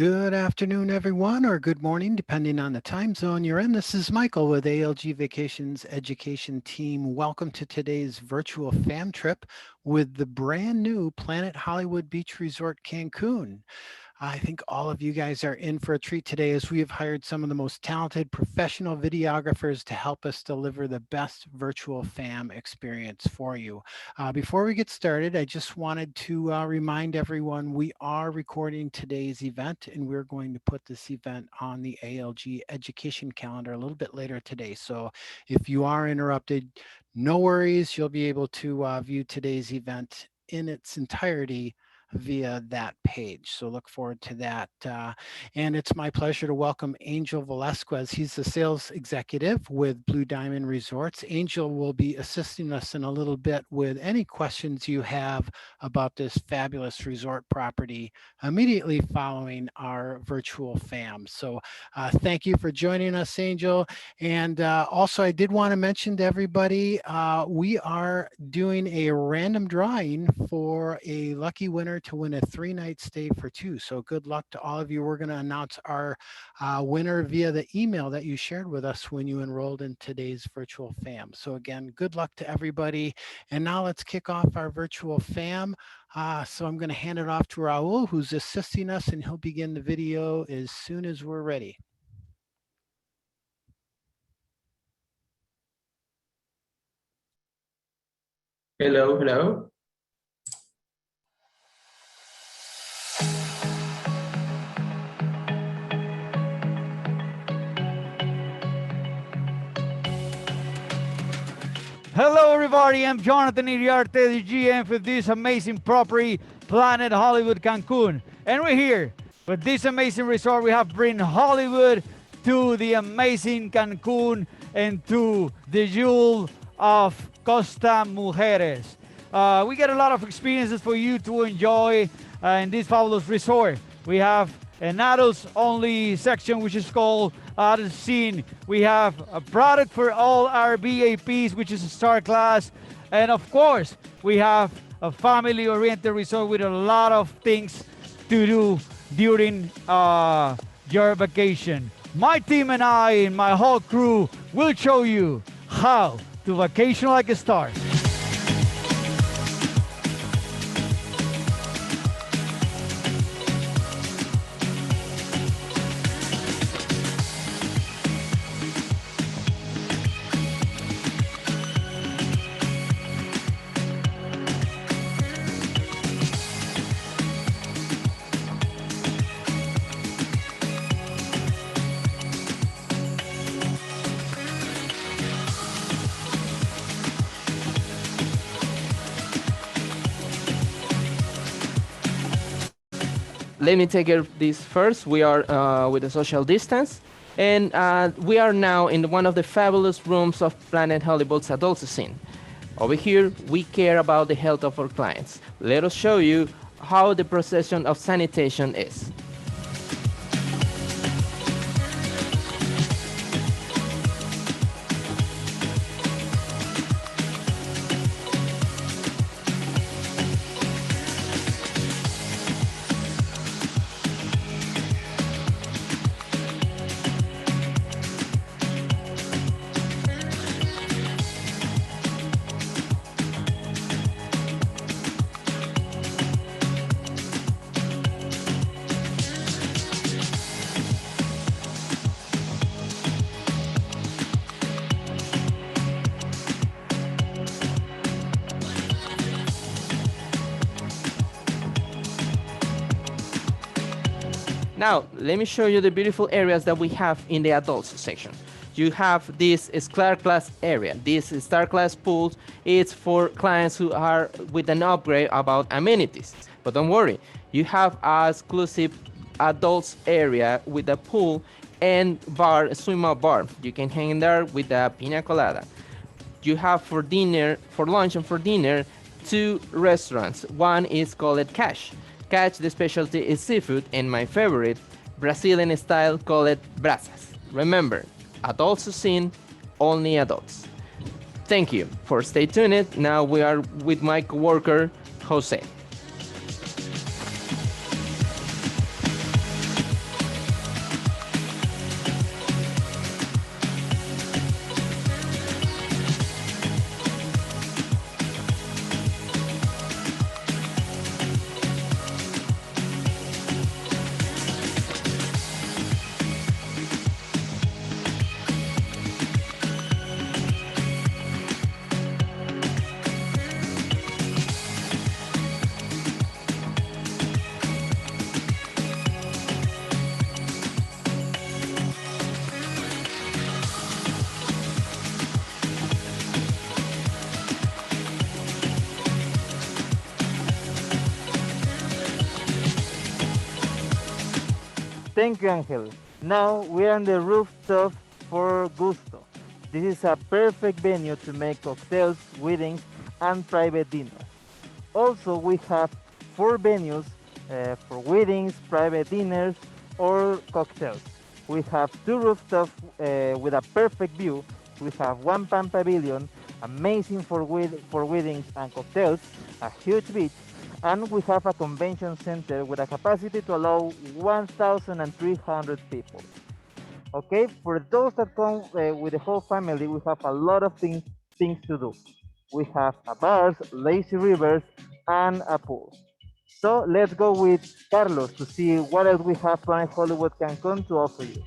Good afternoon, everyone, or good morning, depending on the time zone you're in. This is Michael with ALGVacations Education Team. Welcome to today's virtual fam trip with the brand new Planet Hollywood Beach Resort Cancun. I think all of you guys are in for a treat today as we have hired some of the most talented professional videographers to help us deliver the best virtual fam experience for you. Before we get started, I just wanted to remind everyone we are recording today's event and we're going to put this event on the ALG education calendar a little bit later today. So if you are interrupted, no worries, you'll be able to view today's event in its entirety via that page. So look forward to that. And it's my pleasure to welcome Angel Velasquez. He's the sales executive with Blue Diamond Resorts. Angel will be assisting us in a little bit with any questions you have about this fabulous resort property immediately following our virtual fam. So thank you for joining us, Angel. And also I did want to mention to everybody, we are doing a random drawing for a lucky winner to win a 3-night stay for 2. So good luck to all of you. We're going to announce our winner via the email that you shared with us when you enrolled in today's virtual fam. So again, good luck to everybody. And now let's kick off our virtual fam. So I'm going to hand it off to Raul, who's assisting us, and he'll begin the video as soon as we're ready. Hello, hello. Hello everybody, I'm Jonathan Iriarte, the GM for this amazing property, Planet Hollywood Cancun. And we're here with this amazing resort. We have bring Hollywood to the amazing Cancun and to the jewel of Costa Mujeres. We get a lot of experiences for you to enjoy in this fabulous resort. We have an adults only section which is called Adult Scene. We have a product for all our VAPs, which is a star class. And of course, we have a family oriented resort with a lot of things to do during your vacation. My team and I and my whole crew will show you how to vacation like a star. Let me take care of this first. We are with a social distance, and we are now in one of the fabulous rooms of Planet Hollywood's adult scene. Over here, we care about the health of our clients. Let us show you how the procession of sanitation is. Now, let me show you the beautiful areas that we have in the adults section. You have this star class area. This star class pool is for clients who are with an upgrade about amenities. But don't worry, you have an exclusive adults area with a pool and bar, a swim up bar. You can hang in there with a pina colada. You have for dinner, for lunch and for dinner, 2 restaurants. One is called Cash. Catch, the specialty is seafood, and my favorite, Brazilian style, called brasas. Remember, adults scene, only adults. Thank you for stay tuned. Now we are with my coworker, Jose. Thank you, Angel. Now we are on the rooftop for Gusto. This is a perfect venue to make cocktails, weddings, and private dinners. Also, we have 4 venues for weddings, private dinners, or cocktails. We have 2 rooftops with a perfect view. We have one pan pavilion, amazing for weddings and cocktails, a huge beach, and we have a convention center with a capacity to allow 1,300 people. Okay, for those that come with the whole family, we have a lot of things to do. We have a bars, lazy rivers, and a pool. So let's go with Carlos to see what else we have Planet Hollywood Cancun to offer you.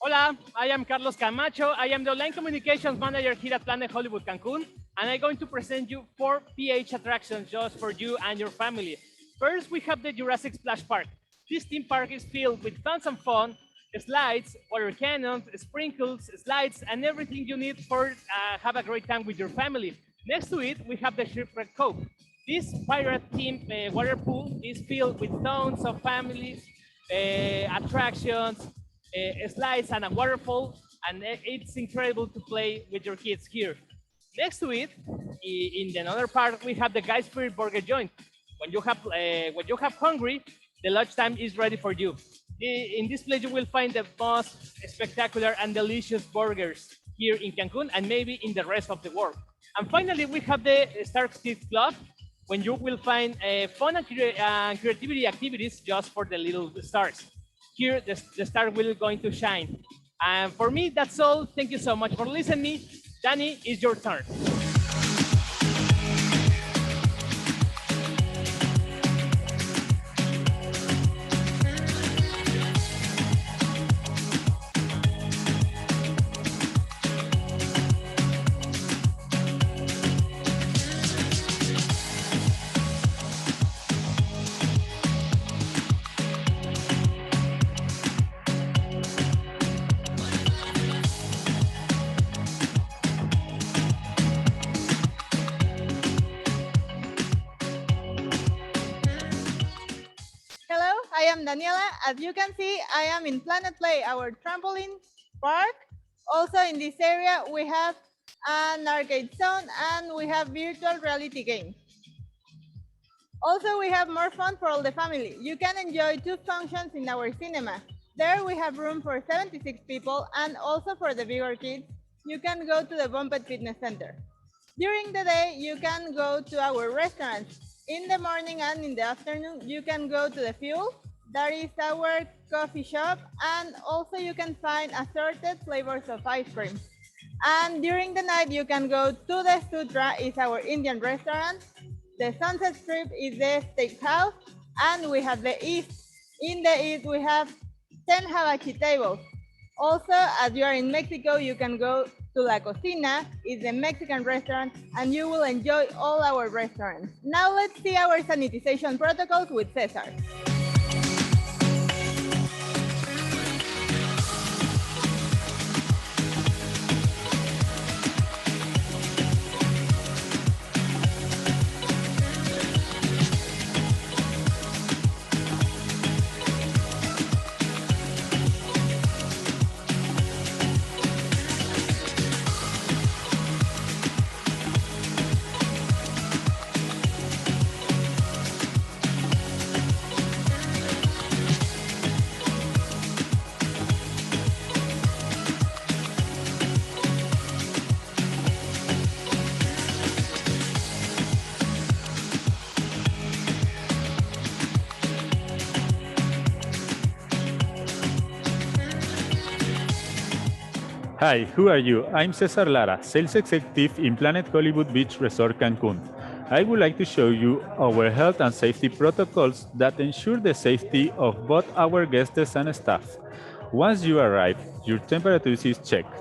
Hola, I am Carlos Camacho. I am the online communications manager here at Planet Hollywood Cancun, and I'm going to present you 4 PH attractions just for you and your family. First, we have the Jurassic Splash Park. This theme park is filled with tons of fun, slides, water cannons, sprinkles, slides, and everything you need for have a great time with your family. Next to it, we have the Shipwreck Cove. This pirate theme water pool is filled with tons of families, attractions, slides, and a waterfall, and it's incredible to play with your kids here. Next to it, in the other part, we have the Guy Spirit Burger Joint. When you have hungry, the lunchtime is ready for you. In this place, you will find the most spectacular and delicious burgers here in Cancun and maybe in the rest of the world. And finally, we have the Star Kids Club, when you will find fun and creativity activities just for the little stars. Here, the star will going to shine. And for me, that's all. Thank you so much for listening. Danny, it's your turn. Hello, I am Daniela. As you can see, I am in Planet Play, our trampoline park. Also in this area, we have an arcade zone and we have virtual reality games. Also, we have more fun for all the family. You can enjoy 2 functions in our cinema. There we have room for 76 people, and also for the bigger kids, you can go to the Bumpet Fitness Center. During the day, you can go to our restaurants. In the morning and in the afternoon, you can go to the Fuel. That is our coffee shop, and also you can find assorted flavors of ice cream. And during the night, you can go to the Sutra, is our Indian restaurant. The Sunset Strip is the steakhouse, and we have the East. In the East, we have 10 hibachi tables. Also, as you are in Mexico, you can go to La Cocina, is the Mexican restaurant, and you will enjoy all our restaurants. Now let's see our sanitization protocols with Cesar. Hi, who are you? I'm Cesar Lara, Sales Executive in Planet Hollywood Beach Resort Cancun. I would like to show you our health and safety protocols that ensure the safety of both our guests and staff. Once you arrive, your temperature is checked.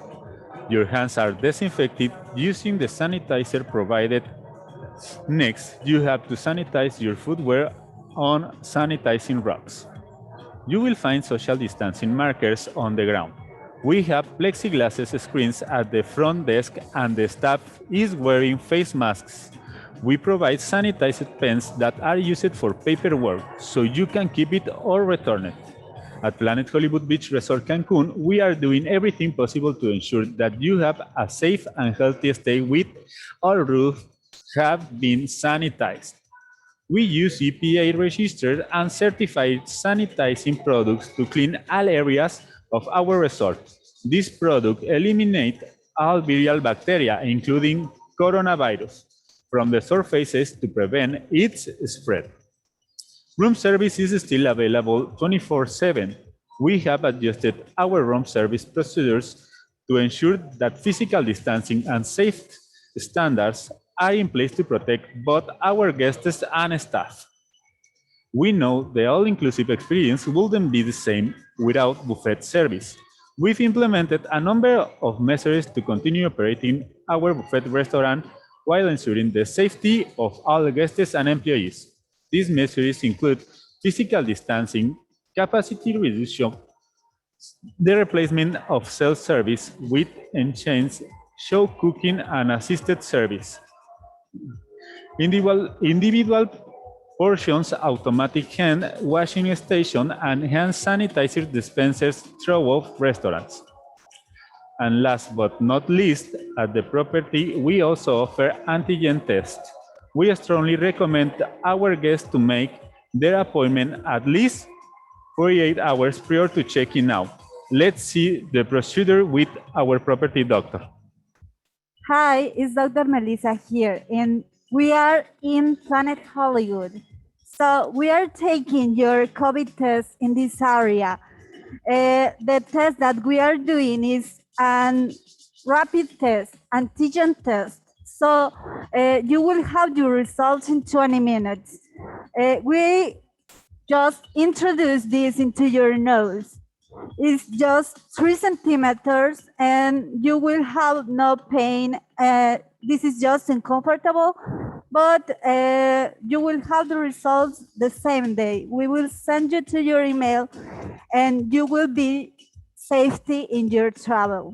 Your hands are disinfected using the sanitizer provided. Next, you have to sanitize your footwear on sanitizing rocks. You will find social distancing markers on the ground. We have plexiglass screens at the front desk and the staff is wearing face masks. We provide sanitized pens that are used for paperwork, so you can keep it or return it. At Planet Hollywood Beach Resort Cancun, we are doing everything possible to ensure that you have a safe and healthy stay with all roofs have been sanitized. We use EPA-registered and certified sanitizing products to clean all areas of our resort. This product eliminates all viral bacteria, including coronavirus, from the surfaces to prevent its spread. Room service is still available 24/7. We have adjusted our room service procedures to ensure that physical distancing and safe standards are in place to protect both our guests and staff. We know the all-inclusive experience wouldn't be the same without buffet service. We've implemented a number of measures to continue operating our buffet restaurant while ensuring the safety of all guests and employees. These measures include physical distancing, capacity reduction, the replacement of self-service with enhanced show cooking and assisted service. Individual portions, automatic hand washing station, and hand sanitizer dispensers throughout restaurants. And last but not least, at the property, we also offer antigen test. We strongly recommend our guests to make their appointment at least 48 hours prior to checking out. Let's see the procedure with our property doctor. Hi, it's Dr. Melissa here, and we are in Planet Hollywood. So we are taking your COVID test in this area. The test that we are doing is an rapid test, antigen test. So you will have your results in 20 minutes. We just introduce this into your nose. It's just 3 centimeters and you will have no pain. This is just uncomfortable, but you will have the results the same day. We will send you to your email and you will be safety in your travel.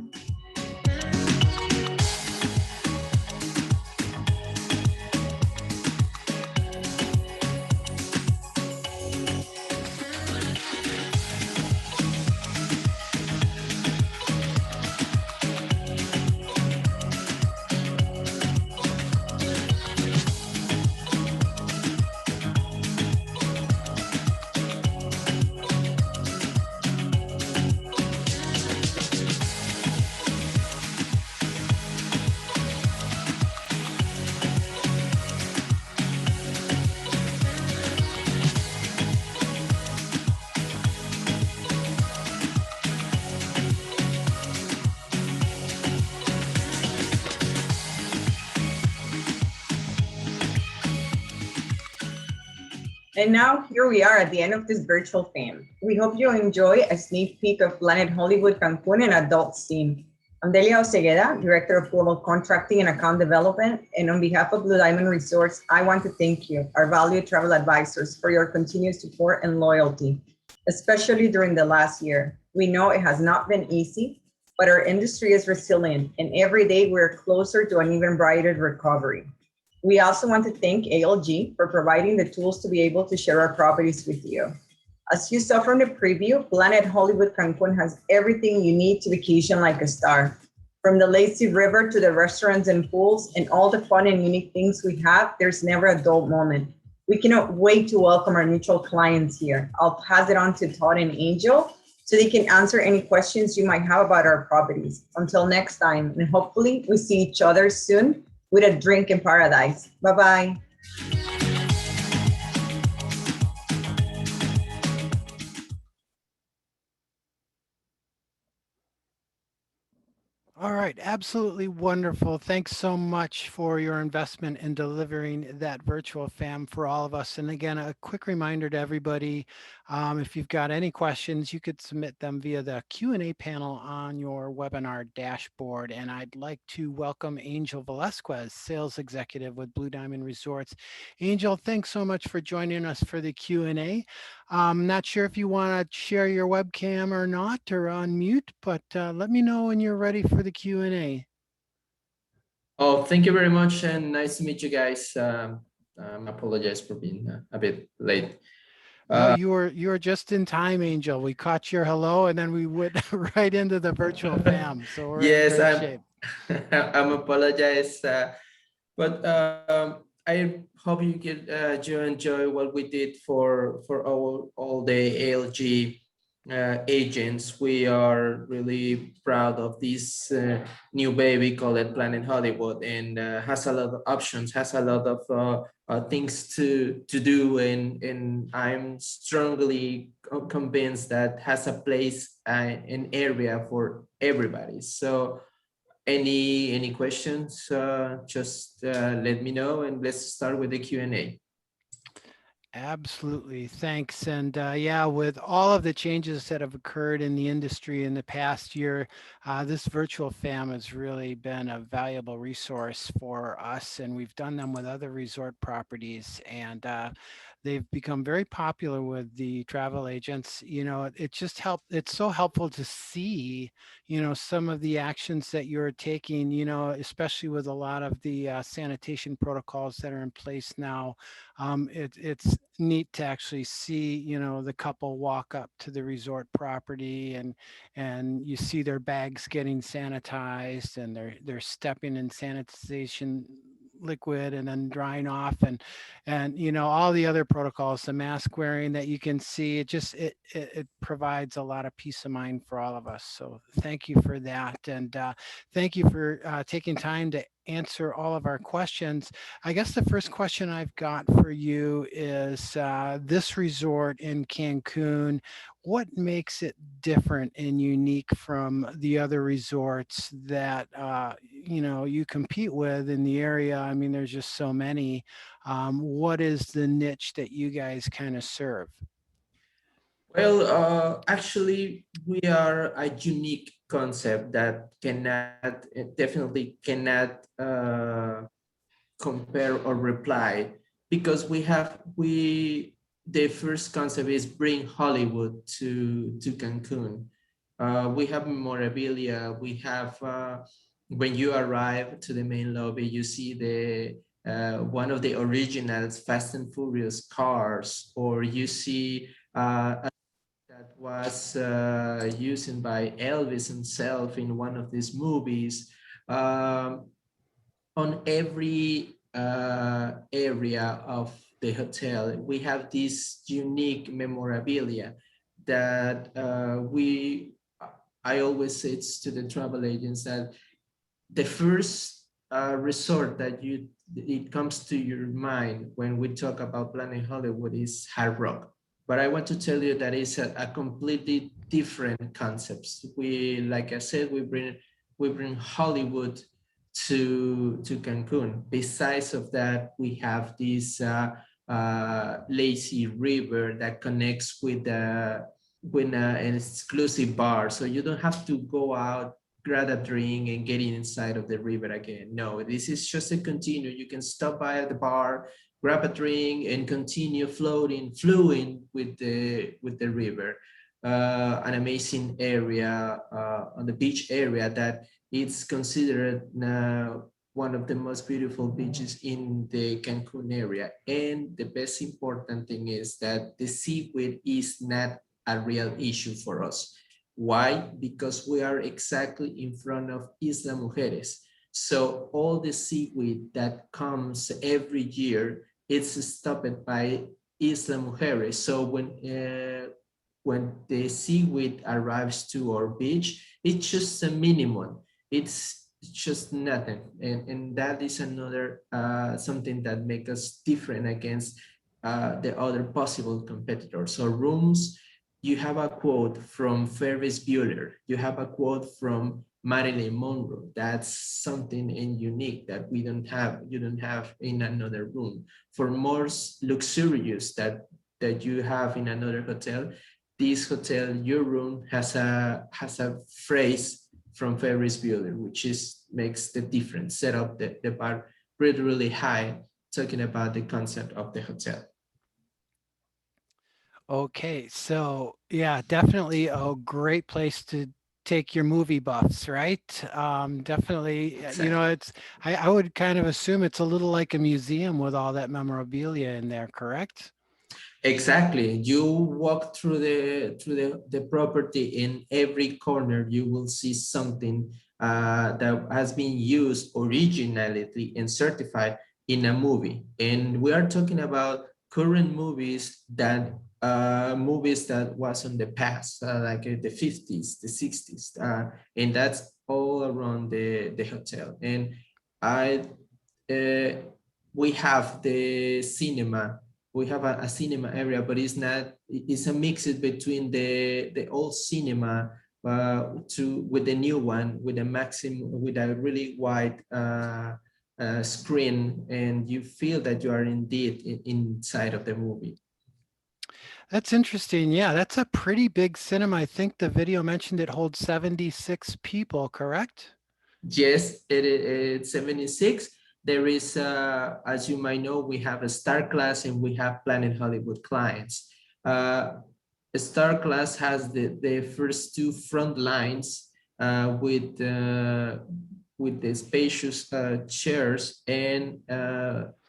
And now here we are at the end of this virtual fam. We hope you enjoy a sneak peek of Planet Hollywood Cancun and Adults team. I'm Delia Osegueda, Director of Global Contracting and Account Development. And on behalf of Blue Diamond Resorts, I want to thank you, our valued travel advisors, for your continued support and loyalty, especially during the last year. We know it has not been easy, but our industry is resilient, and every day we're closer to an even brighter recovery. We also want to thank ALG for providing the tools to be able to share our properties with you. As you saw from the preview, Planet Hollywood Cancun has everything you need to vacation like a star. From the lazy river to the restaurants and pools and all the fun and unique things we have, there's never a dull moment. We cannot wait to welcome our mutual clients here. I'll pass it on to Todd and Angel so they can answer any questions you might have about our properties. Until next time, and hopefully we see each other soon with a drink in paradise. Bye-bye. All right, absolutely wonderful. Thanks so much for your investment in delivering that virtual FAM for all of us. And again, a quick reminder to everybody, if you've got any questions, you could submit them via the Q&A panel on your webinar dashboard. And I'd like to welcome Angel Velasquez, Sales Executive with Blue Diamond Resorts. Angel, thanks so much for joining us for the Q&A. I'm not sure if you want to share your webcam or not or unmute, but let me know when you're ready for the Q&A. Oh, thank you very much, and nice to meet you guys. Apologize for being a bit late. No, you were just in time, Angel. We caught your hello, and then we went right into the virtual FAM. So we're Yes, in great shape. I'm apologize, but I hope you enjoy what we did for all the ALG agents. We are really proud of this new baby called Planet Hollywood, and has a lot of options, has a lot of things to do, and I'm strongly convinced that has a place, an area for everybody. So any questions, just let me know, and let's start with the Q&A. Absolutely. Thanks. And yeah, with all of the changes that have occurred in the industry in the past year, this virtual FAM has really been a valuable resource for us. And we've done them with other resort properties, and they've become very popular with the travel agents. You know, it just it's so helpful to see, you know, some of the actions that you're taking, you know, especially with a lot of the sanitation protocols that are in place now. It's neat to actually see, you know, the couple walk up to the resort property, and you see their bags getting sanitized, and they're stepping in sanitization liquid and then drying off, and you know, all the other protocols, the mask wearing that you can see. It provides a lot of peace of mind for all of us. So thank you for that, and thank you for taking time to answer all of our questions. I guess the first question I've got for you is this resort in Cancun, what makes it different and unique from the other resorts that you know, you compete with in the area? I mean, there's just so many. What is the niche that you guys kind of serve? Well, actually, we are a unique concept that definitely cannot compare or reply, because the first concept is bring Hollywood to Cancun. We have memorabilia. We have when you arrive to the main lobby, you see the one of the originals Fast and Furious cars, or you see that was used by Elvis himself in one of these movies. On every area of the hotel, we have this unique memorabilia that I always say to the travel agents that the first resort that it comes to your mind when we talk about Planet Hollywood is Hard Rock. But I want to tell you that it's a completely different concepts. Like I said, we bring Hollywood to Cancun. Besides of that, we have this lazy river that connects with an exclusive bar. So you don't have to go out, grab a drink, and get inside of the river again. No, this is just a continue. You can stop by at the bar, grab a drink, and continue fluing with the river. An amazing area on the beach area that it's considered now one of the most beautiful beaches in the Cancun area. And the best important thing is that the seaweed is not a real issue for us. Why? Because we are exactly in front of Isla Mujeres. So all the seaweed that comes every year, it's stopped by Isla Mujeres. So when the seaweed arrives to our beach, it's just a minimum. It's just nothing. And that is another something that makes us different against the other possible competitors. So rooms, you have a quote from Ferris Bueller. You have a quote from Marilyn Monroe. That's something unique that you don't have in another room. For more luxurious that you have in another hotel, this hotel, your room has a phrase from Ferris Bueller, which makes the difference, set up the bar really high, talking about the concept of the hotel. Okay, so yeah, definitely a great place to take your movie buffs, right? Definitely, you know, I would kind of assume it's a little like a museum with all that memorabilia in there, correct? Exactly. You walk through the property, in every corner you will see something that has been used originally and certified in a movie. And we are talking about current movies that was in the past, like the 50s, the 60s, and that's all around the hotel. And I we have the cinema. We have a cinema area, but it's a mix between the old cinema with the new one, with a really wide screen, and you feel that you are indeed inside of the movie. That's interesting. Yeah, that's a pretty big cinema. I think the video mentioned it holds 76 people, correct? Yes, it's 76. There is, as you might know, we have a Star Class and we have Planet Hollywood clients. Star Class has the first two front lines with the spacious chairs, and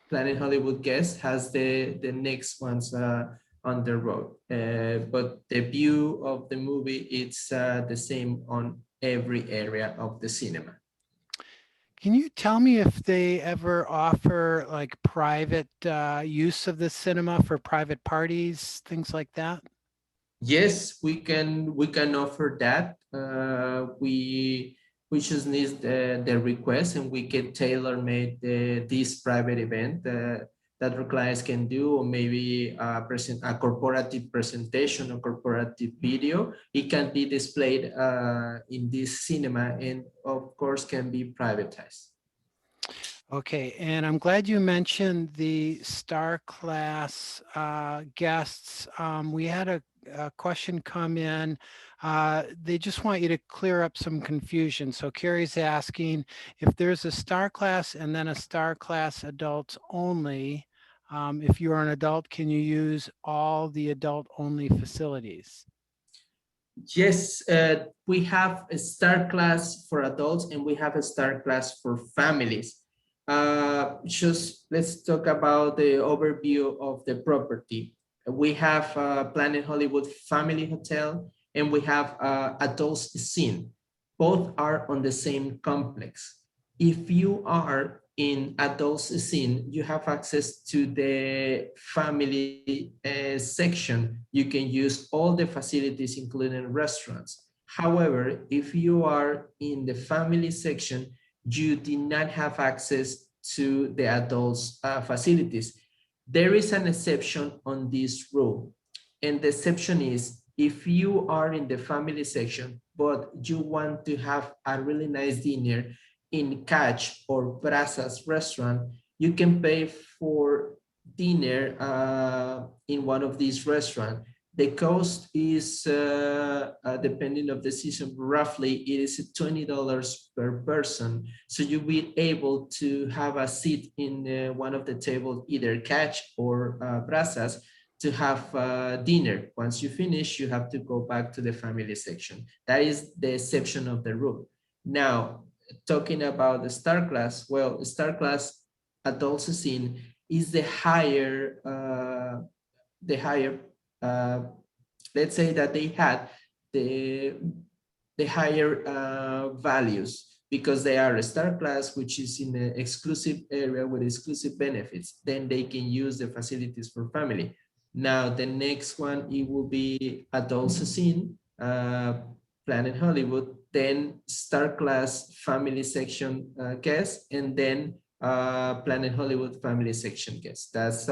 Planet Hollywood Guest has the next ones on the road. But the view of the movie, it's the same on every area of the cinema. Can you tell me if they ever offer like private use of the cinema for private parties, things like that? Yes, we can offer that. We just need the request, and we can tailor made this private event that our clients can do, or maybe a corporative presentation or corporative video. It can be displayed in this cinema, and of course can be privatized. Okay, and I'm glad you mentioned the Star Class guests. We had a question come in. They just want you to clear up some confusion. So Carrie's asking if there's a Star Class and then a Star Class adults only. If you're an adult, can you use all the adult only facilities? Yes, we have a Star Class for adults and we have a Star Class for families. Just let's talk about the overview of the property. We have Planet Hollywood Family Hotel and we have Adults Scene. Both are on the same complex. If you are in Adults Scene, you have access to the family section. You can use all the facilities, including restaurants. However, if you are in the family section, you did not have access to the adults facilities. There is an exception on this rule, and the exception is if you are in the family section, but you want to have a really nice dinner in Catch or Brazas restaurant, you can pay for dinner in one of these restaurants. The cost is, depending on the season, roughly it is $20 per person. So you'll be able to have a seat in one of the tables, either Catch or Brazas, to have dinner. Once you finish, you have to go back to the family section. That is the exception of the rule. Now, talking about the Star Class, well, Star Class Adults Scene is the higher, let's say that they had the higher values because they are a Star Class, which is in an exclusive area with exclusive benefits. Then they can use the facilities for family. Now, the next one, it will be Adults Scene, Planet Hollywood, then Star Class Family Section guest, and then Planet Hollywood Family Section guest. That's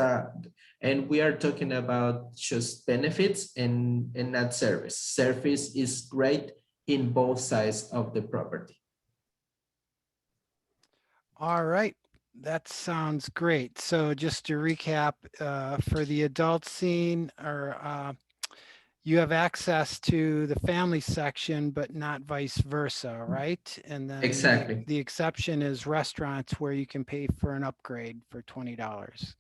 and we are talking about just benefits and not service. Service is great in both sides of the property. All right, that sounds great. So just to recap, for the adult scene, or you have access to the family section, but not vice versa, right? And then Exactly. the exception is restaurants where you can pay for an upgrade for $20.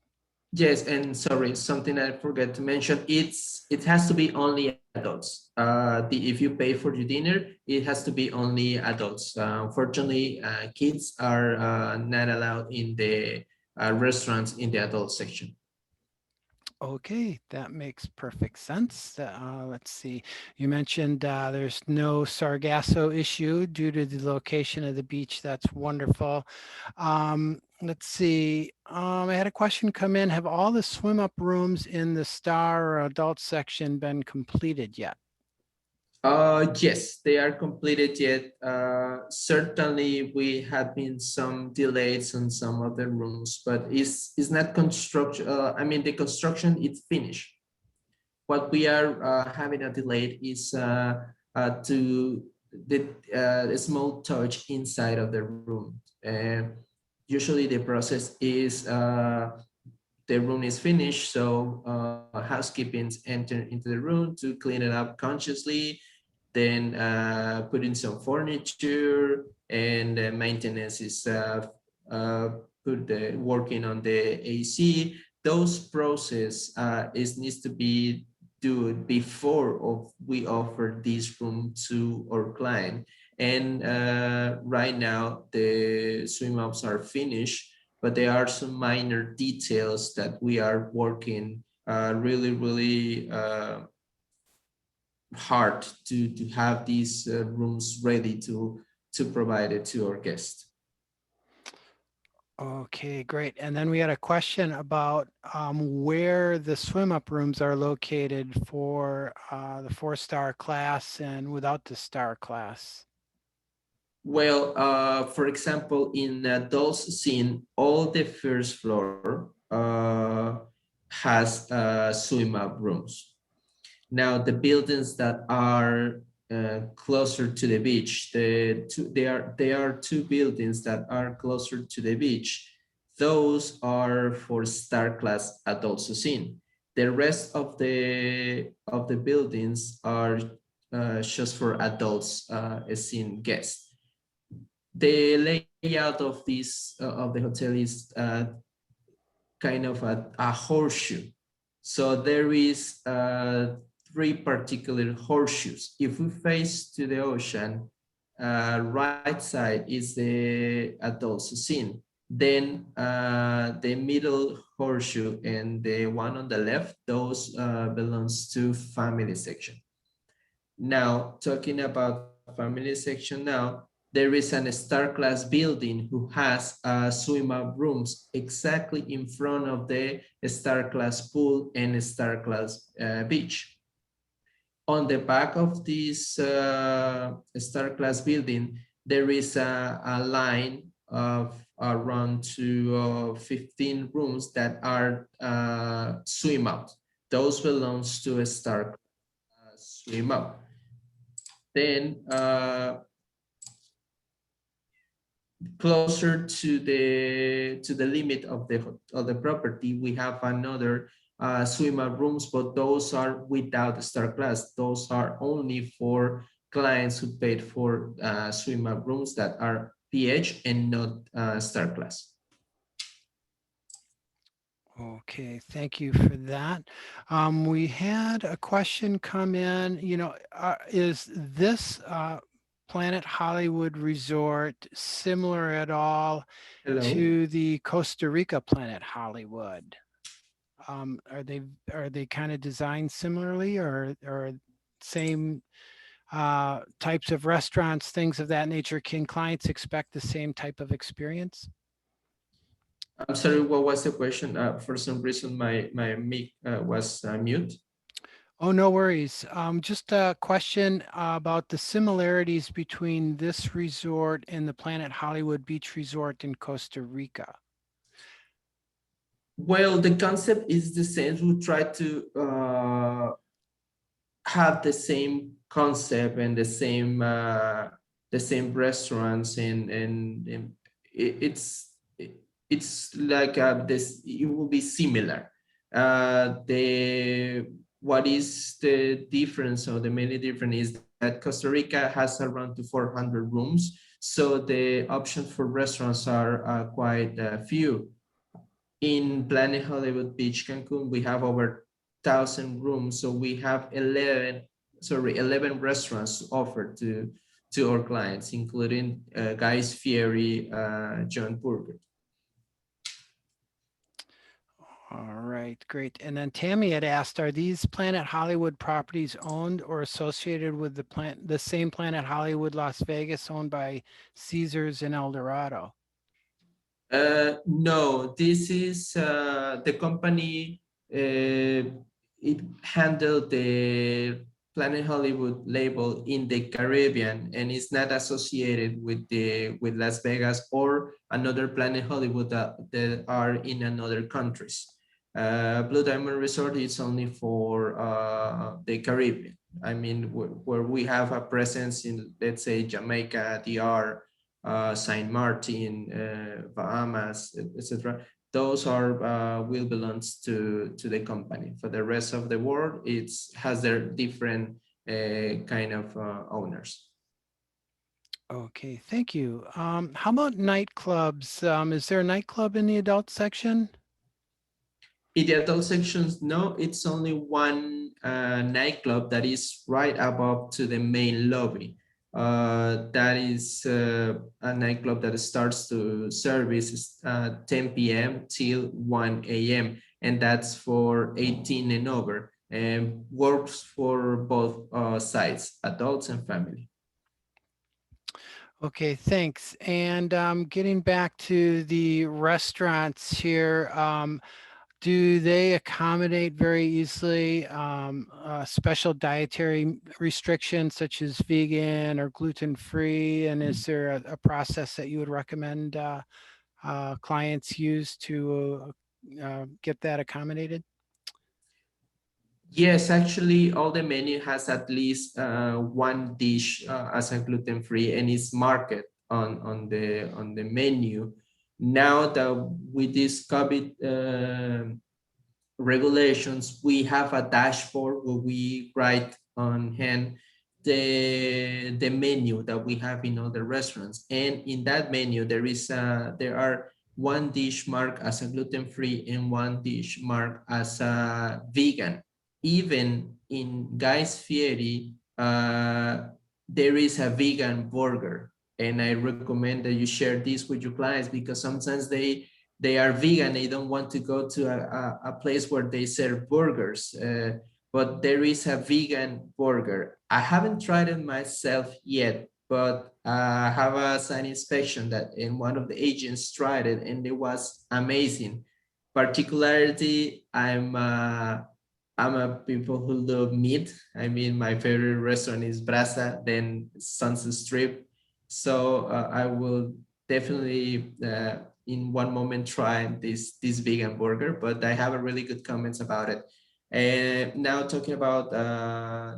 Yes, and sorry, something I forgot to mention. It has to be only adults. If you pay for your dinner, it has to be only adults. Unfortunately, kids are not allowed in the restaurants in the adult section. Okay, that makes perfect sense. Let's see. You mentioned there's no Sargasso issue due to the location of the beach. That's wonderful. Let's see. I had a question come in. Have all the swim up rooms in the star or adult section been completed yet? Yes, they are completed yet. Certainly, we have been some delays on some of the rooms, but it's not construction. I mean, the construction is finished. What we are having a delay is to the small touch inside of the room. And usually, the process is the room is finished, so housekeepings enter into the room to clean it up consciously, then put in some furniture, and maintenance is working on the AC. Those process needs to be do before we offer this room to our client. And right now the swim ups are finished, but there are some minor details that we are working really hard to have these rooms ready to provide it to our guests. Okay, great. And then we had a question about where the swim up rooms are located for the 4-star class and without the star class. Well, for example, in adults scene, all the first floor has swim up rooms. Now, the buildings that are closer to the beach, there are two buildings that are closer to the beach. Those are for star class adults scene. The rest of the buildings are just for adults scene guests. The layout of this of the hotel is kind of a horseshoe. So there is 3 particular horseshoes. If we face to the ocean, right side is the adults scene. Then the middle horseshoe and the one on the left, those belongs to family section. Now, talking about family section now, there is an star class building who has swim up rooms exactly in front of the star class pool and star class beach. On the back of this star class building, there is a line of around 15 rooms that are swim up. Those belongs to a star swim up. Then closer to the limit of the property, we have another swim up rooms, but those are without the star class. Those are only for clients who paid for swim up rooms that are PH and not star class. Okay, thank you for that. We had a question come in, is this Planet Hollywood Resort similar at all Hello. to the Costa Rica Planet Hollywood? Are they kind of designed similarly, or same types of restaurants, things of that nature? Can clients expect the same type of experience? I'm sorry, what was the question? For some reason, my mic was mute. Oh, no worries. Just a question about the similarities between this resort and the Planet Hollywood Beach Resort in Costa Rica. Well, the concept is the same. We try to have the same concept and the same restaurants, and it's like this. It will be similar. What is the difference, or the main difference, is that Costa Rica has around to 400 rooms, so the options for restaurants are quite few. In Planet Hollywood Beach, Cancun, we have over 1,000 rooms, so we have 11 restaurants offered to our clients, including Guy's Fieri, John Burger. All right, great. And then Tammy had asked, are these Planet Hollywood properties owned or associated with the same Planet Hollywood Las Vegas owned by Caesars and El Dorado? No, this is the company. It handled the Planet Hollywood label in the Caribbean, and it's not associated with Las Vegas or another Planet Hollywood that are in another countries. Blue Diamond Resort is only for the Caribbean. I mean, where we have a presence in, let's say, Jamaica, DR, Saint Martin, Bahamas, etc. Those are will belongs to the company. For the rest of the world, it has their different kind of owners. Okay, thank you. How about nightclubs? Is there a nightclub in the adult section? In the adult sections, no, it's only one nightclub that is right above to the main lobby. That is a nightclub that starts to service 10 p.m. till 1 a.m. and that's for 18 and over, and works for both sides, adults and family. Okay, thanks. And getting back to the restaurants here, do they accommodate very easily special dietary restrictions such as vegan or gluten-free? And is there a process that you would recommend clients use to get that accommodated? Yes, actually, all the menu has at least one dish as a gluten-free, and it's marked on the menu. Now that with this COVID regulations, we have a dashboard where we write on hand the menu that we have in all the restaurants, and in that menu there are one dish marked as a gluten-free and one dish marked as a vegan. Even in Guy's Fieri, there is a vegan burger, and I recommend that you share this with your clients, because sometimes they are vegan, they don't want to go to a place where they serve burgers, but there is a vegan burger. I haven't tried it myself yet, but I have a sign inspection that in one of the agents tried it and it was amazing. Particularly, I'm a people who love meat. I mean, my favorite restaurant is Brasa, then Sunset Strip. So I will definitely in one moment try this vegan burger, but I have a really good comments about it. And now talking about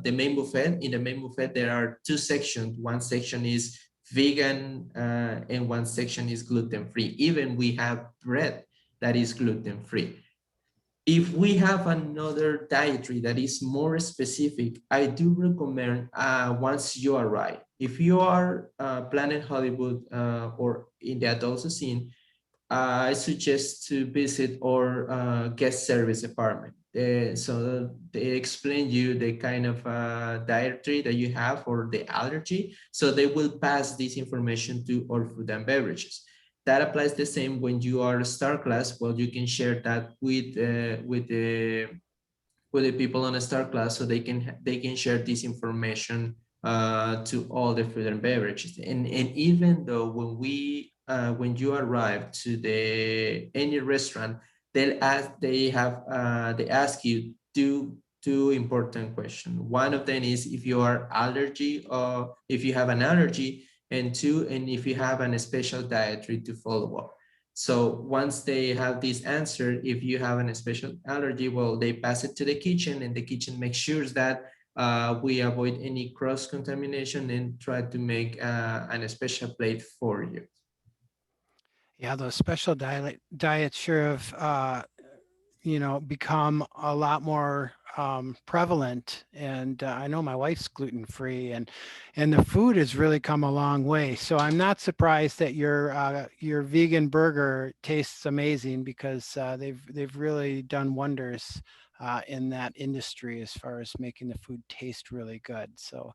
the main buffet. In the main buffet, there are two sections. One section is vegan and one section is gluten-free. Even we have bread that is gluten-free. If we have another dietary that is more specific, I do recommend once you arrive, if you are Planet Hollywood or in the adult scene, I suggest to visit our guest service department. So they explain you the kind of dietary that you have or the allergy. So they will pass this information to our food and beverages. That applies the same when you are a star class. Well, you can share that with the people on a star class, so they can share this information to all the food and beverages. And even though when you arrive to any restaurant, they ask you two important questions. One of them is if you are allergy or if you have an allergy, and two, and if you have a special dietary to follow up. So once they have this answer, if you have a special allergy, well, they pass it to the kitchen, and the kitchen makes sure that we avoid any cross-contamination and try to make a special plate for you. Yeah, those special diets sure have, become a lot more prevalent. And I know my wife's gluten-free, and the food has really come a long way. So I'm not surprised that your vegan burger tastes amazing, because they've really done wonders in that industry as far as making the food taste really good. So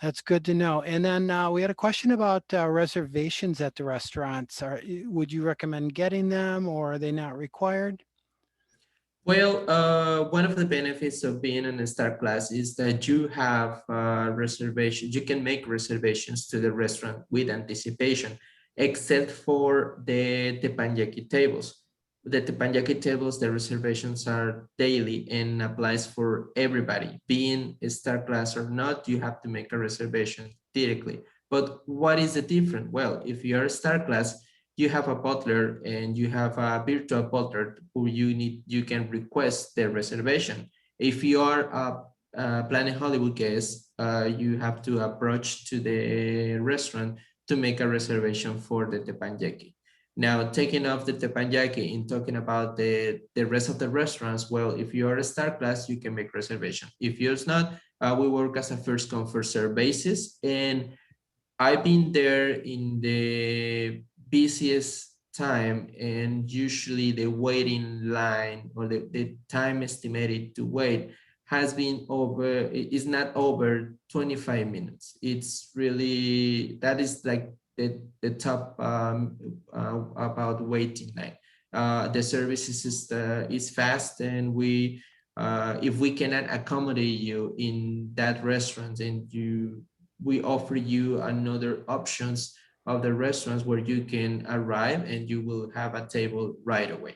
that's good to know. And then we had a question about reservations at the restaurants. Would you recommend getting them, or are they not required? Well, one of the benefits of being in a star class is that you have reservations. You can make reservations to the restaurant with anticipation, except for the teppanyaki tables. The teppanyaki tables, the reservations are daily and applies for everybody. Being a star class or not, you have to make a reservation directly. But what is the difference? Well, if you're a star class, you have a butler and you have a virtual butler who you can request the reservation. If you are a Planet Hollywood guest, you have to approach to the restaurant to make a reservation for the teppanyaki. Now, taking off the teppanyaki and talking about the rest of the restaurants, well, if you are a star class, you can make reservation. If you're not, we work as a first come, first serve basis. And I've been there in the busiest time, and usually the waiting line or the time estimated to wait has been is not over 25 minutes. It's really, that is like the top about waiting line. The service is fast, and we, if we cannot accommodate you in that restaurant, and we offer you another options of the restaurants where you can arrive and you will have a table right away.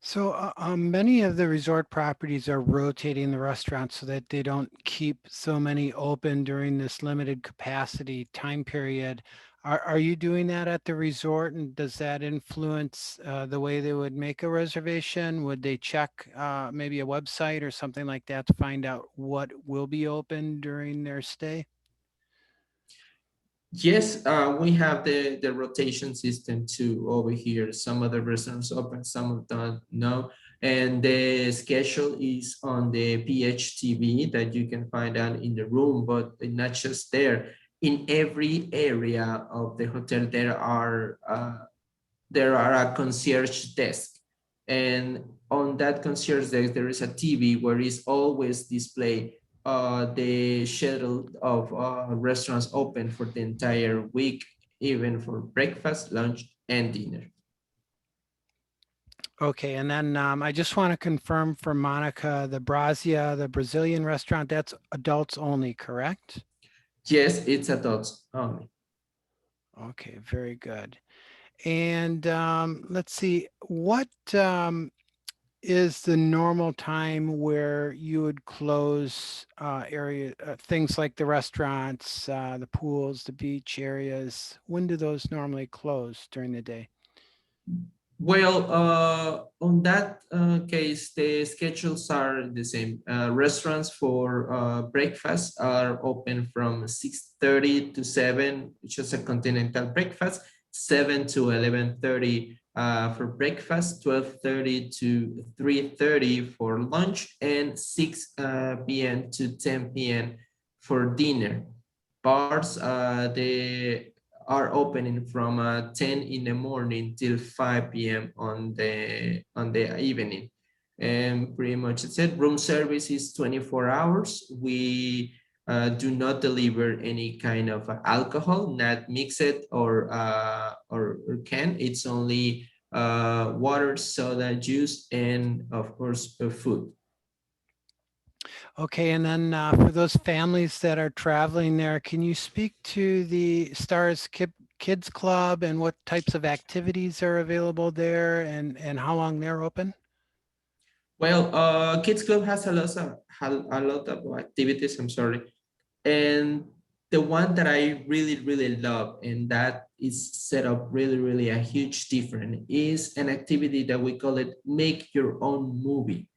So many of the resort properties are rotating the restaurants so that they don't keep so many open during this limited capacity time period. Are you doing that at the resort, and does that influence the way they would make a reservation? Would they check maybe a website or something like that to find out what will be open during their stay? Yes, we have the rotation system too over here. Some of the restaurants open, some of them no. And the schedule is on the PHTV that you can find out in the room, but not just there. In every area of the hotel, there are a concierge desk. And on that concierge desk, there is a TV where is always displayed the schedule of restaurants open for the entire week, even for breakfast, lunch, and dinner. Okay, and then I just want to confirm for Monica, the Brazia, the Brazilian restaurant, that's adults only, correct? Yes, it's adults only. Okay, very good. And let's see, what is the normal time where you would close things like the restaurants, the pools, the beach areas? When do those normally close during the day? Well, on that case, the schedules are the same. Restaurants for breakfast are open from 6:30 to 7, which is a continental breakfast, 7 to 11:30 for breakfast, 12:30 to 3:30 for lunch, and 6 p.m. to 10 p.m. for dinner. Bars, they are opening from 10 in the morning till 5 p.m. on the evening. And pretty much it's it. Room service is 24 hours. We do not deliver any kind of alcohol, not mixed or can. It's only water, soda, juice, and of course food. Okay, and then for those families that are traveling there, can you speak to the Stars Kids Club and what types of activities are available there, and how long they're open? Well, Kids Club has a lot of activities. I'm sorry, and the one that I really love, and that is set up really a huge difference, is an activity that we call it Make Your Own Movie.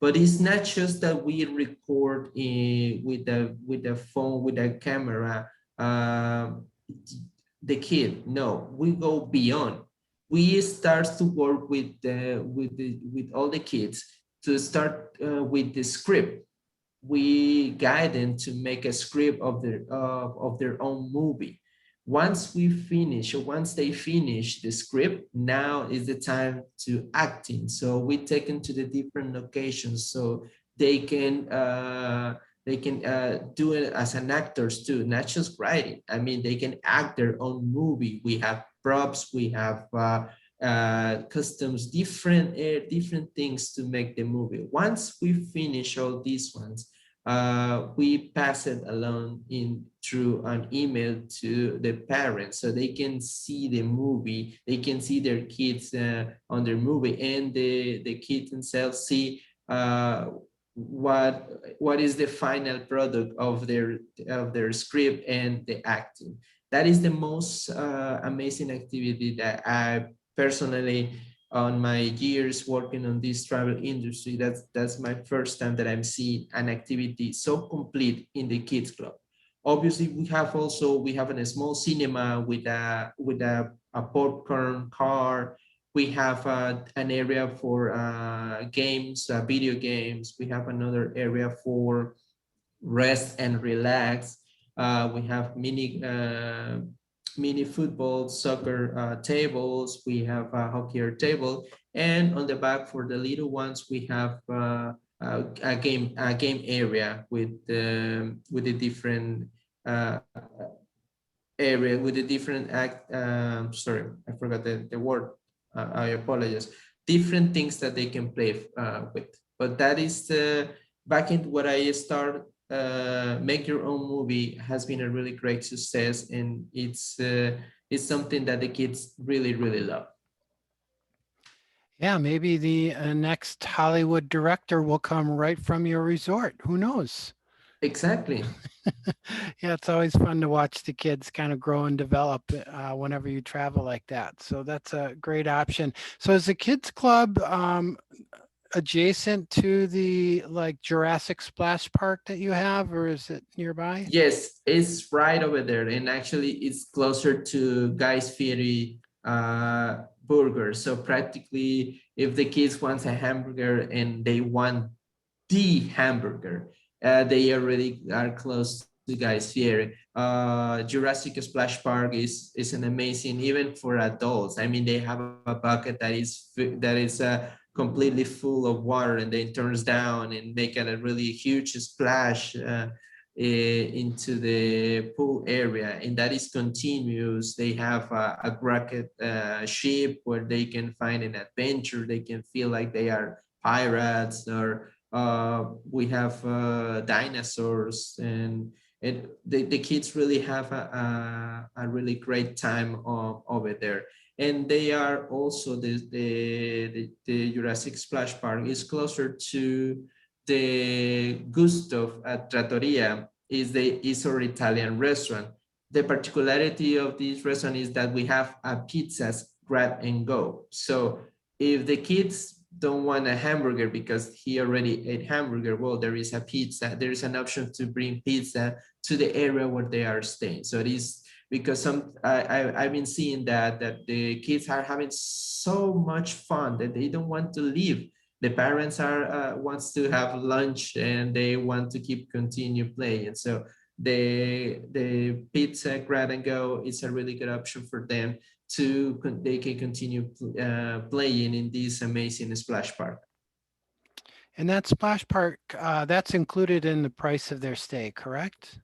But it's not just that we record with the phone, with a camera, uh, the kid. No, we go beyond. We start to work with all the kids to start with the script. We guide them to make a script of their own movie. Once we finish, or once they finish the script, now is the time to acting. So we take them to the different locations so they can do it as an actors too, not just writing. I mean, they can act their own movie. We have props, we have customs, different things to make the movie. Once we finish all these ones, we pass it along through an email to the parents so they can see the movie, they can see their kids on their movie, and the kids themselves see what is the final product of their script and the acting. That is the most amazing activity that I personally, on my years working on this travel industry, that's my first time that I'm seeing an activity so complete in the kids club. Obviously, we have a small cinema with a popcorn car. We have an area for games, video games. We have another area for rest and relax. We have mini football, soccer tables. We have a hockey table, and on the back for the little ones, we have a game area with the different area with the different sorry, I forgot the word. I apologize. Different things that they can play with. But that is the back in what I started. Make your own movie has been a really great success, and it's something that the kids really love. Yeah, maybe the next Hollywood director will come right from your resort. Who knows? Exactly. Yeah, it's always fun to watch the kids kind of grow and develop whenever you travel like that. So that's a great option. So is the kids club adjacent to the like Jurassic Splash Park that you have, or is it nearby? Yes, it's right over there, and actually it's closer to Guy's Fieri burger. So practically, if the kids want a hamburger and they want the hamburger, they already are close to Guy's Fieri. Jurassic Splash Park is an amazing, even for adults. I mean, they have a bucket that is completely full of water, and then turns down and make a really huge splash into the pool area, and that is continuous. They have a bracket ship where they can find an adventure. They can feel like they are pirates, or we have dinosaurs, and the kids really have a really great time over there. And they are also the Jurassic Splash Park is closer to the Gusto at Trattoria, is our Italian restaurant. The particularity of this restaurant is that we have a pizzas grab and go. So if the kids don't want a hamburger because he already ate hamburger, well, there is a pizza. There is an option to bring pizza to the area where they are staying. So it is because I've been seeing that the kids are having so much fun that they don't want to leave. The parents are wants to have lunch and they want to continue playing. So the pizza grab and go is a really good option for them they can continue playing in this amazing splash park. And that splash park, that's included in the price of their stay, correct?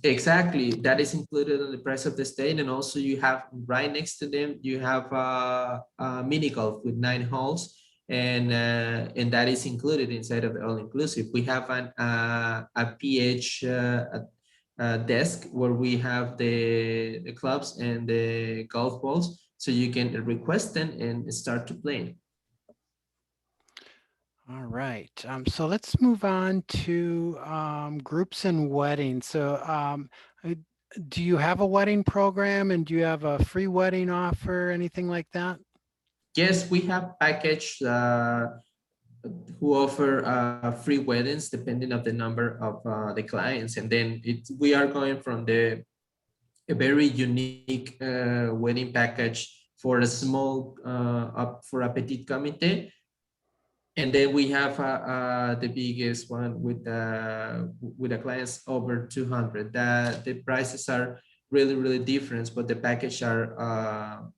Exactly, that is included in the price of the stay, and also you have right next to them you have a mini golf with 9 holes, and that is included inside of the all-inclusive. We have a PH desk where we have the clubs and the golf balls, so you can request them and start to play. All right. So let's move on to groups and weddings. So do you have a wedding program, and do you have a free wedding offer, anything like that? Yes, we have package who offer free weddings depending on the number of the clients. And then we are going from a very unique wedding package for a small for a petit comité. And then we have the biggest one with the clients over 200. The prices are really different, but the package are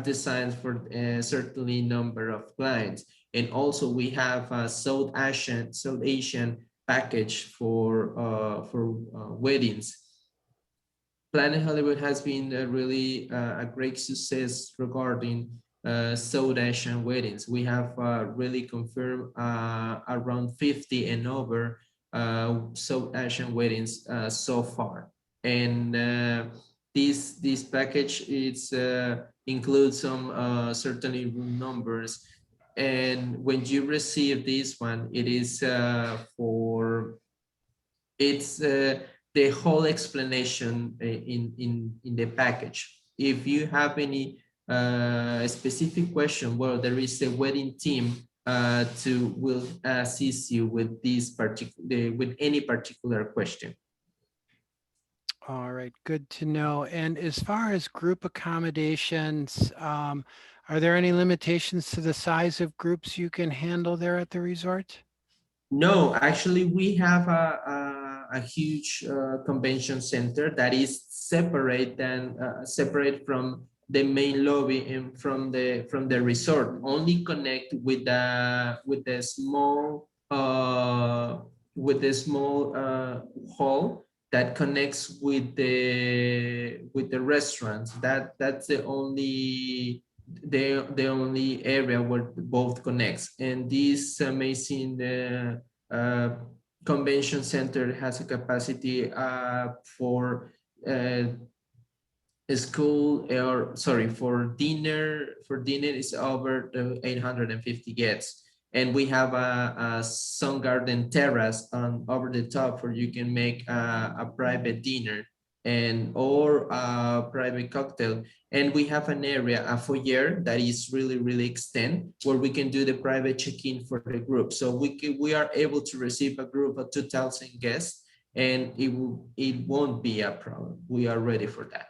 designed for a certainly number of clients. And also we have a South Asian package for weddings. Planet Hollywood has been really a great success regarding South Asian weddings. We have really confirmed around 50 and over South Asian weddings so far. And this package includes some certainly room numbers. And when you receive this one, it is the whole explanation in the package. If you have any specific question, well, there is a wedding team will assist you with any particular question. All right, good to know. And as far as group accommodations, are there any limitations to the size of groups you can handle there at the resort? No, actually, we have a huge convention center that is separate from the main lobby and from the resort. Only connect with the small hall that connects with the restaurants. That's the only area where both connects. And this amazing convention center has a capacity for dinner is over 850 guests. And we have a sun garden terrace over the top where you can make a private dinner or a private cocktail. And we have an area, a foyer that is really extended, where we can do the private check-in for the group. So we are able to receive a group of 2,000 guests, and it won't be a problem. We are ready for that.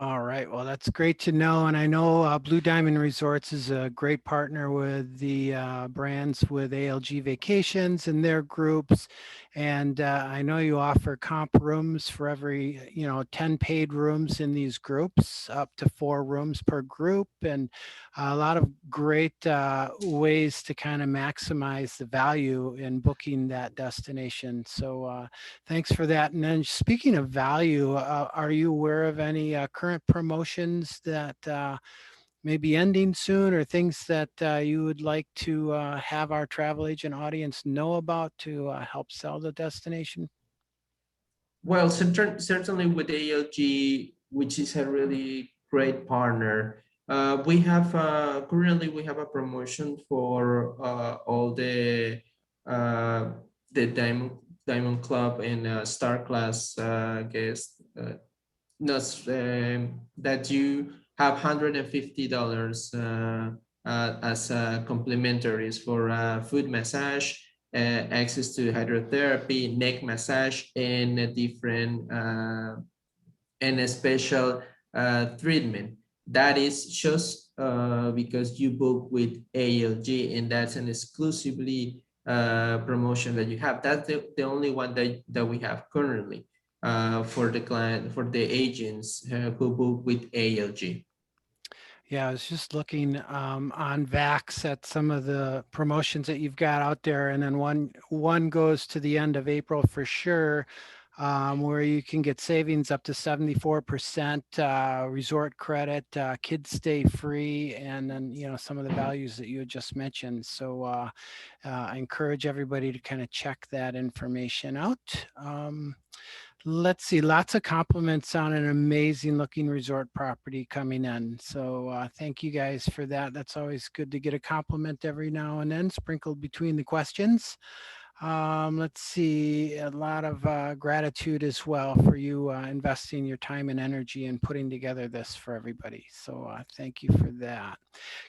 All right, well, that's great to know. And I know Blue Diamond Resorts is a great partner with the brands with ALGVacations and their groups. And I know you offer comp rooms for every, 10 paid rooms in these groups, up to 4 rooms per group, and a lot of great ways to kind of maximize the value in booking that destination. So thanks for that. And then speaking of value, are you aware of any current promotions that may be ending soon, or things that you would like to have our travel agent audience know about to help sell the destination? Well, certainly with ALG, which is a really great partner, we have currently we have a promotion for all the Diamond Club and Star Class guests. That you have $150 as complimentaries for food massage, access to hydrotherapy, neck massage, and a different and a special treatment. That is just because you book with ALG, and that's an exclusively promotion that you have. That's the only one that we have currently for the agents who book with ALG. Yeah, I was just looking on Vax at some of the promotions that you've got out there, and then one goes to the end of April for sure, where you can get savings up to 74%, resort credit, kids stay free, and then some of the values that you had just mentioned. So I encourage everybody to kind of check that information out. Let's see, lots of compliments on an amazing looking resort property coming in. So thank you guys for that. That's always good to get a compliment every now and then sprinkled between the questions. Let's see, a lot of gratitude as well for you investing your time and energy and putting together this for everybody. So thank you for that.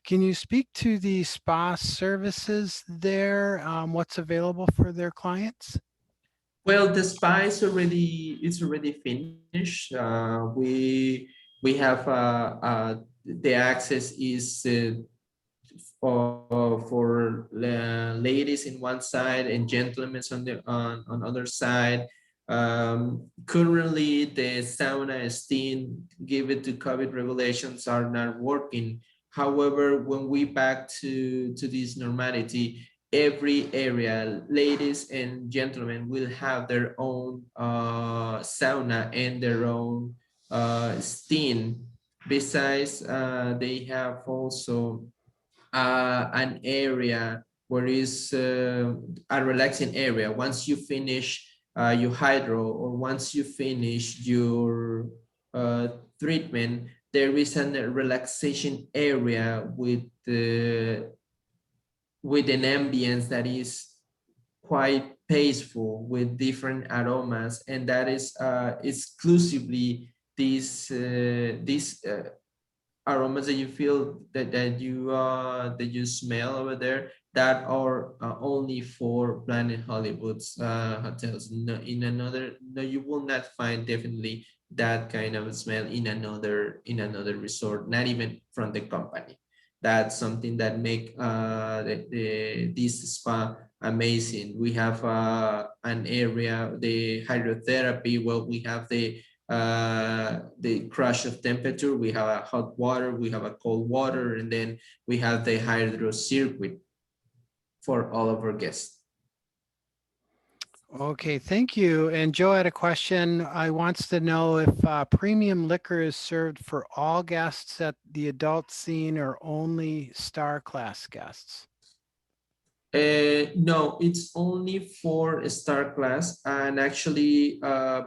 Can you speak to the spa services there? What's available for their clients? Well, the spa is already finished. We have the access is for ladies in one side and gentlemen on other side. Currently, the sauna steam given to COVID regulations are not working. However, when we back to this normality, every area, ladies and gentlemen, will have their own sauna and their own steam. Besides, they have also an area where is a relaxing area. Once you finish your hydro or once you finish your uh, treatment, there is a relaxation area with an ambience that is quite peaceful with different aromas, and that is exclusively these aromas that you feel that you smell over there that are only for Planet Hollywood's hotels. No, in another, no, you will not find definitely that kind of smell in another resort, not even from the company. That's something that make this spa amazing. We have an area, the hydrotherapy. Well, we have the crush of temperature. We have a hot water, we have a cold water, and then we have the hydro circuit for all of our guests. Okay, thank you. And Joe had a question. I wants to know if premium liquor is served for all guests at the adult scene or only star class guests. No, it's only for star class, and actually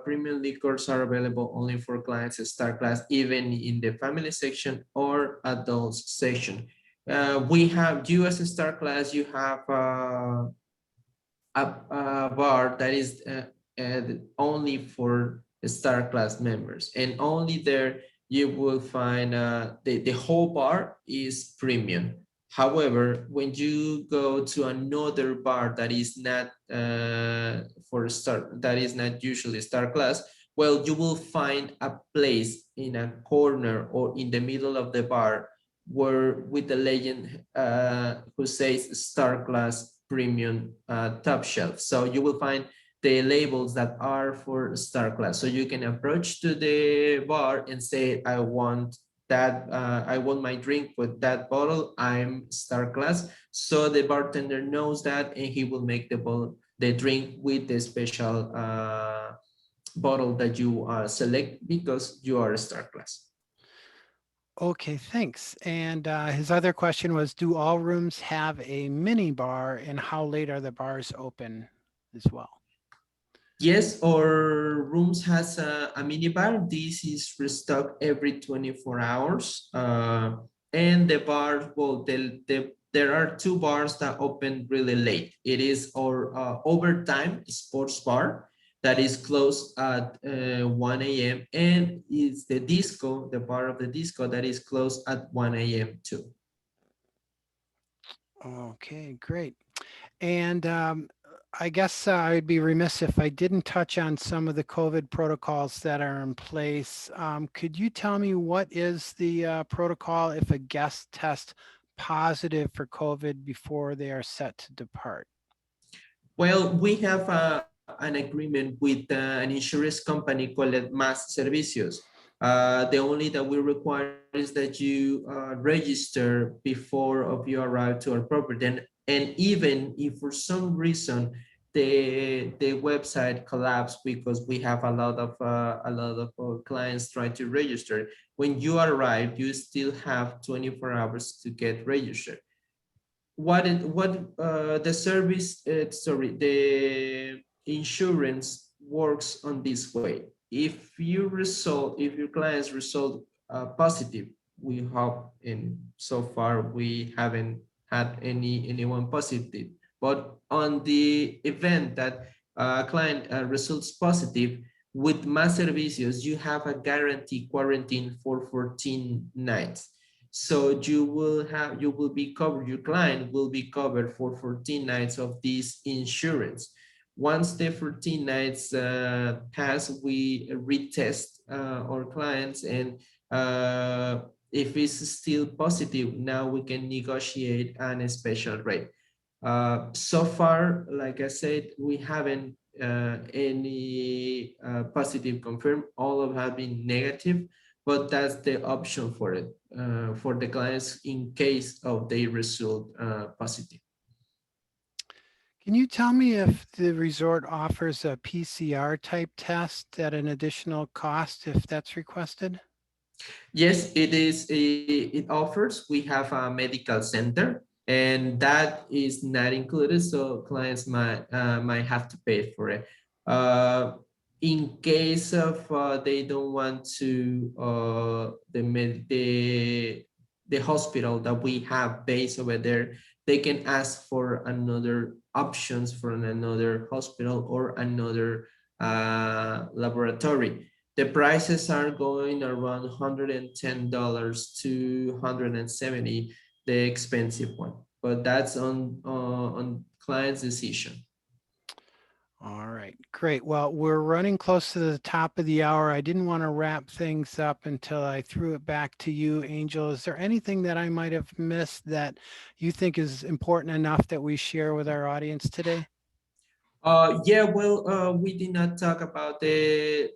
premium liquors are available only for clients at star class, even in the family section or adults section. We have you as a star class, you have a bar that is only for star class members, and only there you will find the whole bar is premium. However, when you go to another bar that is not that is not usually star class, well, you will find a place in a corner or in the middle of the bar where with the legend who says star class premium top shelf. So you will find the labels that are for star class. So you can approach to the bar and say, I want that, I want my drink with that bottle, I'm star class. So the bartender knows that, and he will make the drink with the special bottle that you select because you are a star class. Okay, thanks. And his other question was, do all rooms have a mini bar, and how late are the bars open as well? Yes, our rooms has a mini bar. This is restocked every 24 hours. And the bar, well, there are two bars that open really late. It is our overtime sports bar that is closed at 1 a.m. and it's the disco, the bar of the disco that is closed at 1 a.m. too. Okay, great. And I guess I'd be remiss if I didn't touch on some of the COVID protocols that are in place. Could you tell me what is the protocol if a guest tests positive for COVID before they are set to depart? Well, we have an agreement with an insurance company called Más Servicios. The only that we require is that you register before of you arrive to our property. And even if for some reason the website collapsed because we have a lot of our clients trying to register, when you arrive, you still have 24 hours to get registered. The service the insurance works on this way. If your clients result positive, we hope, and so far we haven't had anyone positive, But on the event that a client results positive, with Más Servicios, you have a guaranteed quarantine for 14 nights. So you will be covered, your client will be covered for 14 nights of this insurance. Once the 14 nights pass, we retest our clients, and if it's still positive, now we can negotiate a special rate. So far, like I said, we haven't any positive confirmed. All of have been negative, but that's the option for it, for the clients in case of they result positive. Can you tell me if the resort offers a PCR type test at an additional cost if that's requested? Yes, it is. It offers. We have a medical center, and that is not included, so clients might have to pay for it. In case of they don't want to the hospital that we have based over there, they can ask for another options from another hospital or another laboratory. The prices are going around $110 to $170, the expensive one, but that's on client's decision. All right, great. Well, we're running close to the top of the hour. I didn't want to wrap things up until I threw it back to you, Angel. Is there anything that I might have missed that you think is important enough that we share with our audience today? Yeah, well, we did not talk about the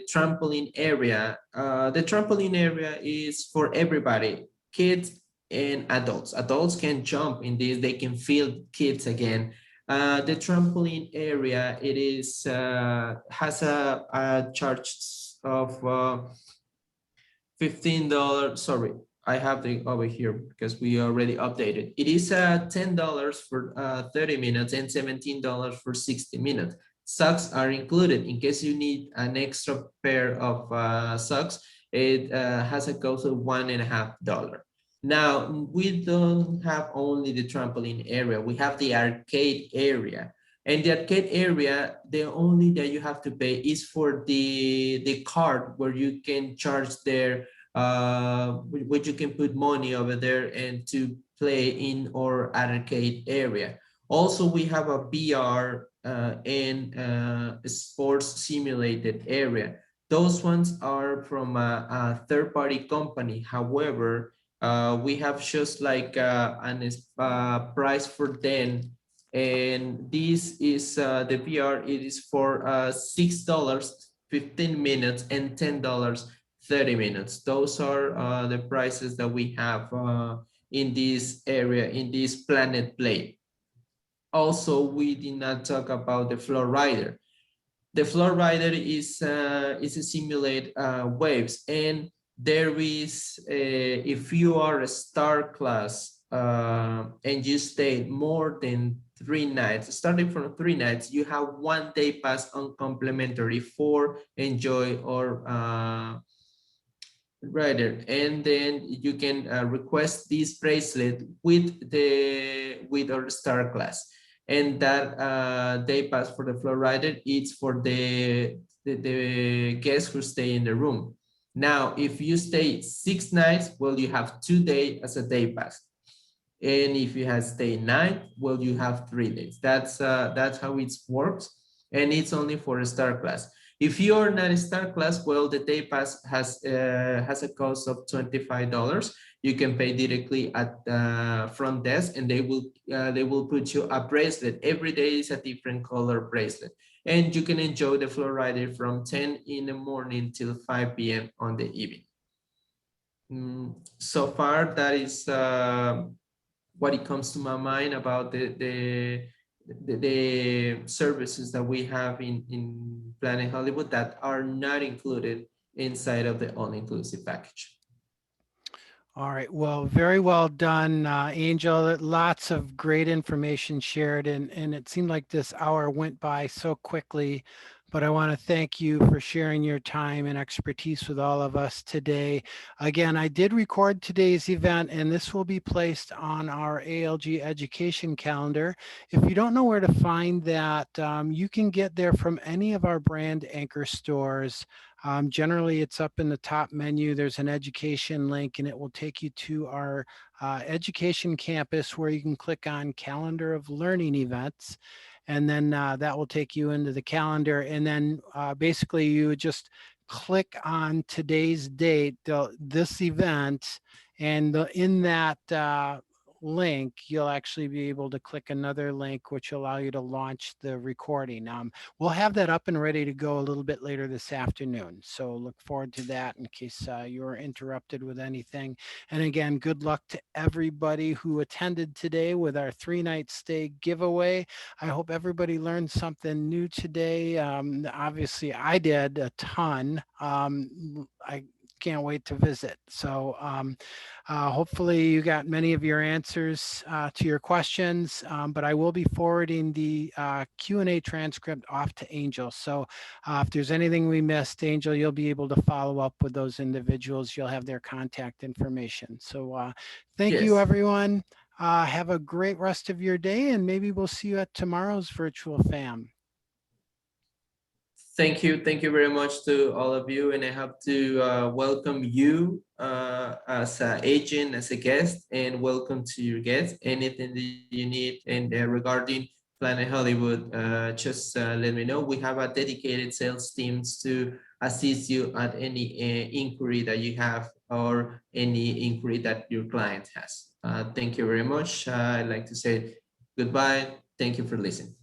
trampoline area. The trampoline area is for everybody, kids and adults. Adults can jump in this, they can feel kids again. The trampoline area, it is has a charge of $15. Sorry, I have the over here because we already updated. It is $10 for 30 minutes and $17 for 60 minutes. Socks are included in case you need an extra pair of socks. It has a cost of $1.50. Now, we don't have only the trampoline area. We have the arcade area. And the arcade area, the only that you have to pay is for the card where you can charge there, where you can put money over there and to play in our arcade area. Also, we have a VR and sports simulated area. Those ones are from a third-party company. However, we have just like a price for them, and this is the VR. It is for $6, 15 minutes, and $10, 30 minutes. Those are the prices that we have in this area, in this Planet Play. Also, we did not talk about the floor rider. The floor rider is a simulate waves, and there is if you are a star class and you stay more than 3 nights, starting from 3 nights, you have 1 day pass on complimentary for enjoy or rider, and then you can request this bracelet with our star class. And that day pass for the floor rider, it's for the guests who stay in the room. Now, if you stay 6 nights, well, you have 2 days as a day pass. And if you have stayed 9, well, you have 3 days. That's how it works. And it's only for a star class. If you are not a star class, well, the day pass has a cost of $25. You can pay directly at the front desk, and they will put you a bracelet. Every day is a different color bracelet, and you can enjoy the floor rider from 10 in the morning till 5 p.m. on the evening. So far, that is what it comes to my mind about the services that we have in Planet Hollywood that are not included inside of the all-inclusive package. All right, well, very well done, Angel. Lots of great information shared, and it seemed like this hour went by so quickly, but I want to thank you for sharing your time and expertise with all of us today. Again, I did record today's event, and this will be placed on our ALG education calendar. If you don't know where to find that, you can get there from any of our brand anchor stores. Generally, it's up in the top menu. There's an education link, and it will take you to our education campus where you can click on calendar of learning events. And then that will take you into the calendar. And then basically you would just click on today's date, this event, and in that link, you'll actually be able to click another link, which will allow you to launch the recording. We'll have that up and ready to go a little bit later this afternoon. So look forward to that in case you were interrupted with anything. And again, good luck to everybody who attended today with our 3-night stay giveaway. I hope everybody learned something new today. Obviously, I did a ton. I can't wait to visit. So hopefully you got many of your answers to your questions, but I will be forwarding the Q&A transcript off to Angel. So if there's anything we missed, Angel, you'll be able to follow up with those individuals. You'll have their contact information. So thank you, everyone. Have a great rest of your day, and maybe we'll see you at tomorrow's virtual FAM. Thank you very much to all of you, and I have to welcome you as an agent, as a guest, and welcome to your guests. Anything that you need and regarding Planet Hollywood, just let me know. We have a dedicated sales teams to assist you at any inquiry that you have or any inquiry that your client has. Thank you very much. I'd like to say goodbye. Thank you for listening.